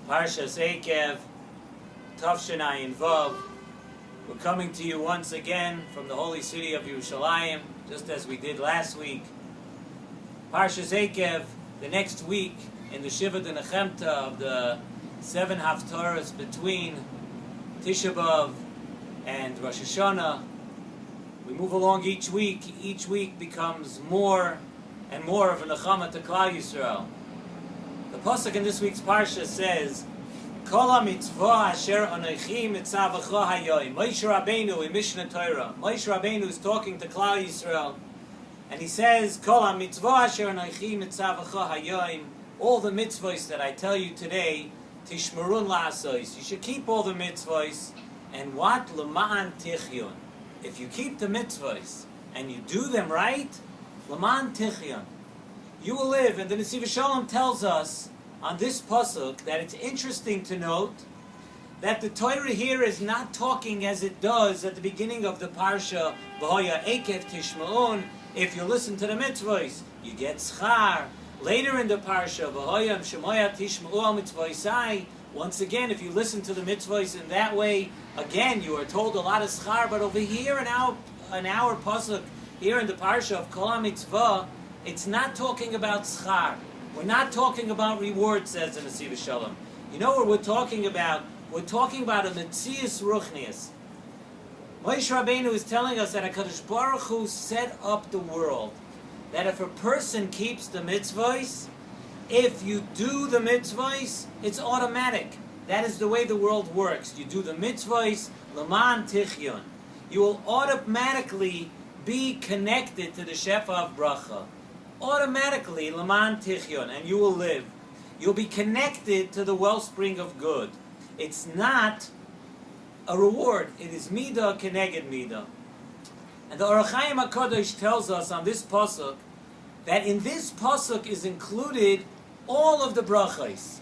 Parshas Ekev, Tavshinai Vav. We're coming to you once again from the holy city of Yerushalayim, just as we did last week. Parshas Ekev, the next week in the Shiva de Nechemta of the 7 Haftarahs between Tisha B'Av and Rosh Hashanah. We move along each week. Each week becomes more and more of a nechama to Klal Yisrael. The pasuk in this week's parsha says, "Kol ha-mitzvah asher anochi mitzavacha hayom." Moshe Rabbeinu in Mishnah Torah. Moshe Rabbeinu is talking to Klal Yisrael, and he says, "Kol ha-mitzvah asher anochi mitzavacha hayom." All the mitzvahs that I tell you today, tishmerun la'asos. You should keep all the mitzvahs, and what l'ma'an tichyun. If you keep the mitzvahs and you do them right, l'ma'an tichyun, you will live. And the Nesivos Shalom tells us on this pasuk that it's interesting to note that the Torah here is not talking as it does at the beginning of the parsha, V'hoya Ekev Tishma'un. If you listen to the mitzvahs, you get schar. Later in the parsha, V'hoya Shemoya Tishma'u al mitzvahsai. Once again, if you listen to the mitzvahs in that way, again you are told a lot of schar. But over here in our pasuk, here in the parsha of Kol HaMitzvah, it's not talking about schar. We're not talking about reward, says the Nesivos Shalom. You know what we're talking about? We're talking about a metzius ruchnius. Moshe Rabbeinu is telling us that HaKadosh Baruch Hu set up the world, that if a person keeps the mitzvahs, if you do the mitzvahs, it's automatic. That is the way the world works. You do the mitzvahs, l'man tichyun. You will automatically be connected to the shefa of bracha. Automatically, l'man tichyun, and you will live. You'll be connected to the wellspring of good. It's not a reward. It is midah keneged midah. And the Orach Chaim HaKadosh tells us on this pasuk that in this pasuk is included all of the brachos.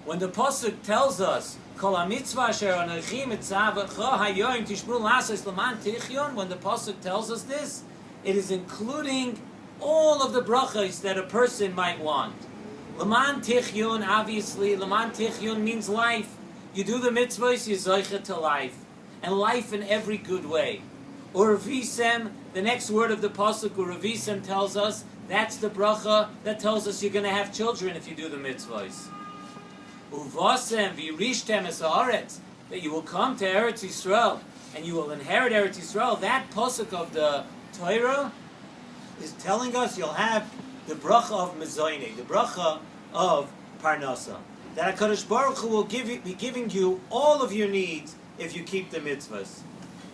When the pasuk tells us Kol ha-mitzvah asher anochi mitzavacha hayom tishmru la'asos l'man tichyun, when the pasuk tells us this, it is including all of the brachos that a person might want. L'man tichyun, obviously, l'man tichyun means life. You do the mitzvahs, you zoicha to life, and life in every good way. Uravisem, the next word of the pasuk, Uravisem tells us that's the bracha that tells us you're going to have children if you do the mitzvahs. Uvasem v'yirishtem es haaretz, that you will come to Eretz Yisrael and you will inherit Eretz Yisrael. That pasuk of the Torah is telling us you'll have the bracha of mezoinei, the bracha of parnasa. That HaKadosh Baruch Hu will be giving you all of your needs if you keep the mitzvahs.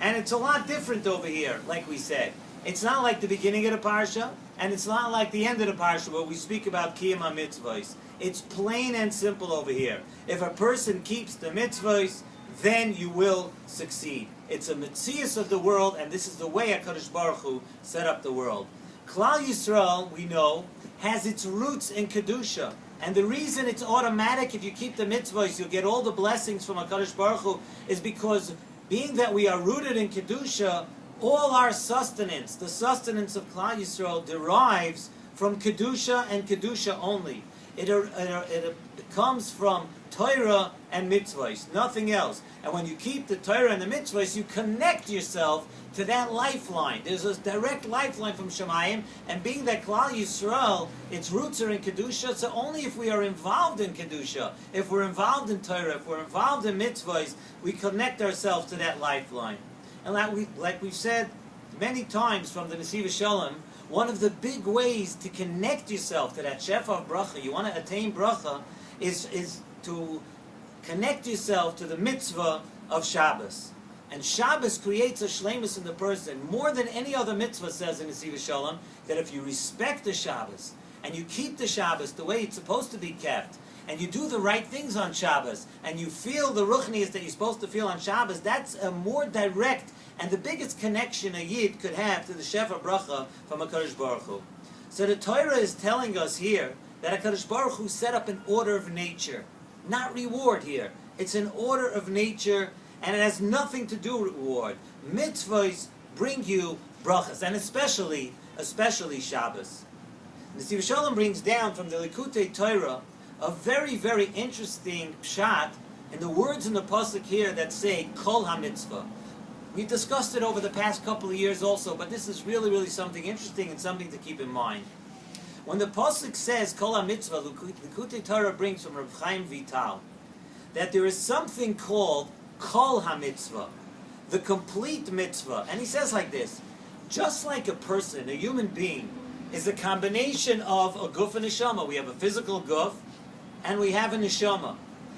And it's a lot different over here, like we said. It's not like the beginning of the parsha, and it's not like the end of the parsha where we speak about kiyum ha-mitzvahs. It's plain and simple over here. If a person keeps the mitzvahs, then you will succeed. It's a metzius of the world, and this is the way HaKadosh Baruch Hu set up the world. Klal Yisrael, we know, has its roots in Kedusha. And the reason it's automatic, if you keep the mitzvahs, you'll get all the blessings from HaKadosh Baruch Hu, is because being that we are rooted in Kedusha, all our sustenance, the sustenance of Klal Yisrael, derives from Kedusha and Kedusha only. It comes from Torah and mitzvahs, nothing else. And when you keep the Torah and the mitzvahs, you connect yourself to that lifeline. There's a direct lifeline from Shemayim, and being that Klal Yisrael, its roots are in Kedusha, so only if we are involved in Kedusha, if we're involved in Torah, if we're involved in mitzvahs, we connect ourselves to that lifeline. And like we've said many times from the Nesivos Shalom, one of the big ways to connect yourself to that shefa of bracha, you want to attain bracha, is to connect yourself to the mitzvah of Shabbos. And Shabbos creates a shleimus in the person more than any other mitzvah, says in Nesivos Shalom, that if you respect the Shabbos and you keep the Shabbos the way it's supposed to be kept, and you do the right things on Shabbos, and you feel the ruchnius that you're supposed to feel on Shabbos, that's a more direct and the biggest connection a Yid could have to the shefa bracha from HaKadosh Baruch Hu. So the Torah is telling us here that HaKadosh Baruch Hu set up an order of nature, not reward here. It's an order of nature, and it has nothing to do with reward. Mitzvahs bring you brachas, and especially Shabbos. Nesivos Shalom brings down from the Likutei Torah a very, very interesting pshat in the words in the pasuk here that say Kol HaMitzvah. We've discussed it over the past couple of years also, but this is really, really something interesting and something to keep in mind. When the pasuk says Kol HaMitzvah, Likutei Torah brings from Rav Chaim Vital that there is something called Kol HaMitzvah, the complete mitzvah. And he says like this: just like a person, a human being, is a combination of a guf and a neshama. We have a physical guf, and we have a neshama.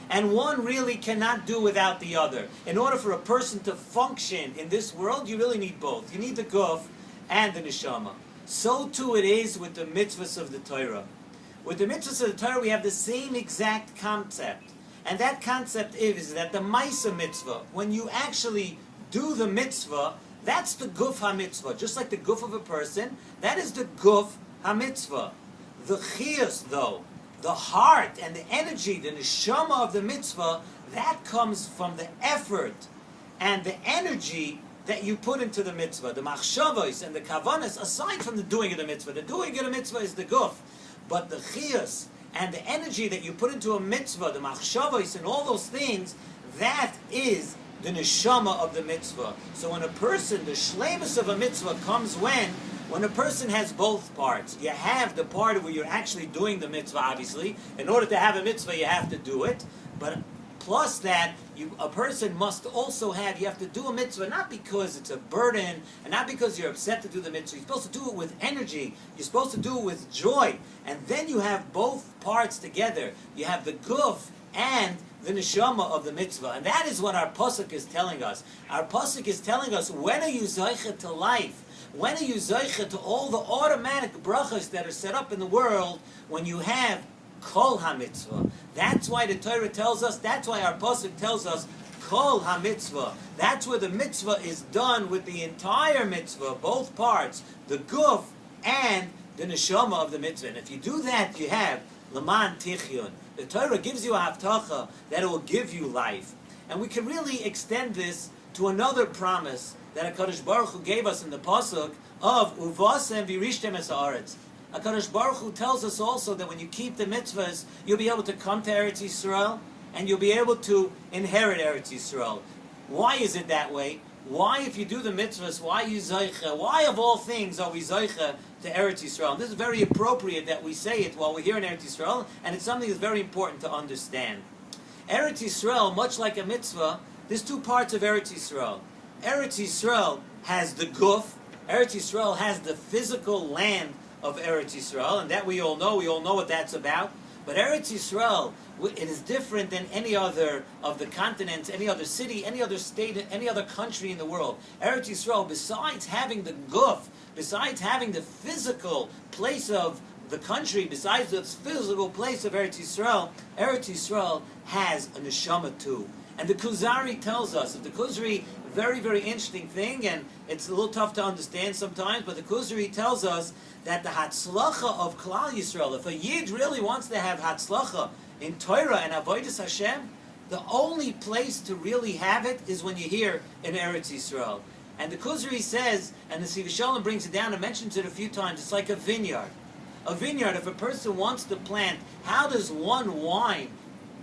And one really cannot do without the other. In order for a person to function in this world, you really need both. You need the guf and the neshama. So too it is with the mitzvahs of the Torah. With the mitzvahs of the Torah, we have the same exact concept. And that concept is that the Maisa mitzvah, when you actually do the mitzvah, that's the guf ha-mitzvah. Just like the guf of a person, that is the guf ha-mitzvah. The chiyus, though, the heart and the energy, the neshama of the mitzvah, that comes from the effort and the energy that you put into the mitzvah. The machshavos and the kavanas, aside from the doing of the mitzvah. The doing of the mitzvah is the guf. But the chiyus and the energy that you put into a mitzvah, the machshavos and all those things, that is the neshama of the mitzvah. So when a person, the shleimus of a mitzvah comes when a person has both parts. You have the part where you're actually doing the mitzvah, obviously. In order to have a mitzvah, you have to do it. But plus that, a person must also you have to do a mitzvah, not because it's a burden, and not because you're upset to do the mitzvah. You're supposed to do it with energy. You're supposed to do it with joy. And then you have both parts together. You have the guf and the neshama of the mitzvah. And that is what our pasuk is telling us. Our pasuk is telling us, when are you zocheh to life? When are you zocheh to all the automatic brachas that are set up in the world when you have Kol HaMitzvah? That's why the Torah tells us, that's why our pasuk tells us, Kol HaMitzvah. That's where the mitzvah is done with the entire mitzvah, both parts, the guf and the neshama of the mitzvah. And if you do that, you have Laman Tichyun. The Torah gives you a haftacha that it will give you life. And we can really extend this to another promise that HaKadosh Baruch Hu gave us in the pasuk of Uvasem V'rishtem es haaretz. HaKadosh Baruch Hu tells us also that when you keep the mitzvahs, you'll be able to come to Eretz Yisrael and you'll be able to inherit Eretz Yisrael. Why is it that way? Why, if you do the mitzvahs, why you zoicha? Why of all things are we zoicha to Eretz Yisrael? And this is very appropriate that we say it while we're here in Eretz Yisrael, and it's something that's very important to understand. Eretz Yisrael, much like a mitzvah, there's two parts of Eretz Yisrael. Eretz Yisrael has the guf. Eretz Yisrael has the physical land of Eretz Yisrael, and that we all know what that's about. But Eretz Yisrael, it is different than any other of the continents, any other city, any other state, any other country in the world. Eretz Yisrael, besides having the guf, besides having the physical place of the country, besides the physical place of Eretz Yisrael has a neshama too. And the Kuzari tells us, the Kuzari, very, very interesting thing, and it's a little tough to understand sometimes, but the Kuzari tells us that the Hatzlacha of Klal Yisrael, if a Yid really wants to have Hatzlacha in Torah and Avodas Hashem, the only place to really have it is when you're here in Eretz Yisrael. And the Kuzari says, and the Nesivos Shalom brings it down and mentions it a few times, it's like a vineyard. A vineyard, if a person wants to plant, how does one wine,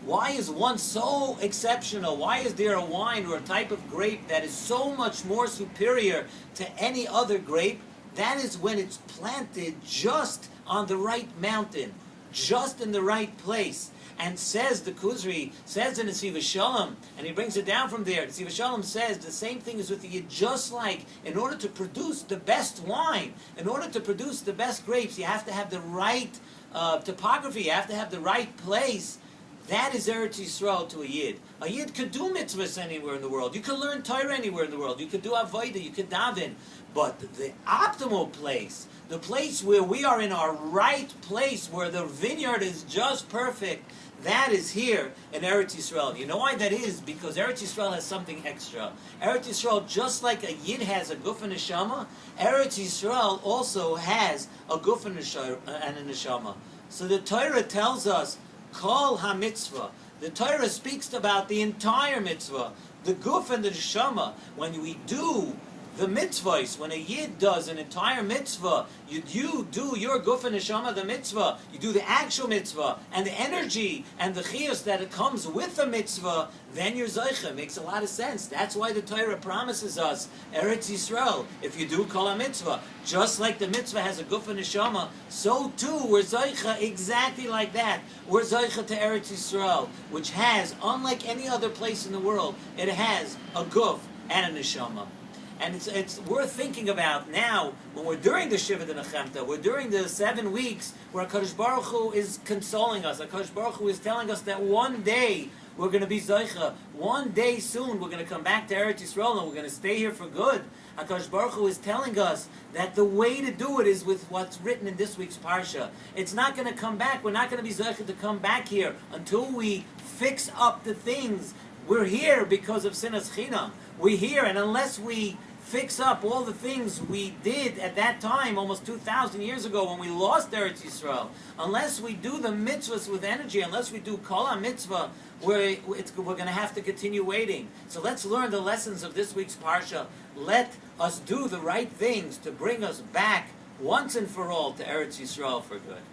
why is one so exceptional? Why is there a wine or a type of grape that is so much more superior to any other grape? That is when it's planted just on the right mountain, just in the right place. And says the Kuzri, says in Nesivos Shalom, and he brings it down from there. Nesivos Shalom says the same thing is with the Yid, just like in order to produce the best wine, in order to produce the best grapes, you have to have the right topography, you have to have the right place. That is Eretz Yisrael to a Yid. A Yid could do mitzvahs anywhere in the world. You could learn Torah anywhere in the world. You could do Avodah, you could daven. But the optimal place, the place where we are in our right place, where the vineyard is just perfect, that is here in Eretz Yisrael. You know why that is? Because Eretz Yisrael has something extra. Eretz Yisrael, just like a Yid has a guf and neshama, Eretz Yisrael also has a guf and a neshama. So the Torah tells us, Kol HaMitzvah. The Torah speaks about the entire mitzvah, the guf and the neshama. When we do the mitzvahs, when a yid does an entire mitzvah, you do your guf and neshama, the mitzvah, you do the actual mitzvah, and the energy and the chiyus that it comes with the mitzvah, then you're zeicha. Makes a lot of sense. That's why the Torah promises us Eretz Yisrael. If you do kol mitzvah, just like the mitzvah has a guf and neshama, so too we're zeicha exactly like that. We're zeicha to Eretz Yisrael, which has, unlike any other place in the world, it has a guf and a neshama. And it's worth thinking about now, when we're during the Shiva D'Nechemta, we're during the 7 weeks where HaKadosh Baruch Hu is consoling us. HaKadosh Baruch Hu is telling us that one day we're going to be Zoicha. One day soon we're going to come back to Eretz Yisrael and we're going to stay here for good. HaKadosh Baruch Hu is telling us that the way to do it is with what's written in this week's Parsha. It's not going to come back. We're not going to be Zoicha to come back here until we fix up the things. We're here because of Sinas Chinam. We're here, and unless we fix up all the things we did at that time, almost 2,000 years ago, when we lost Eretz Yisrael, unless we do the mitzvahs with energy, unless we do kol mitzvah, we're going to have to continue waiting. So let's learn the lessons of this week's Parsha. Let us do the right things to bring us back once and for all to Eretz Yisrael for good.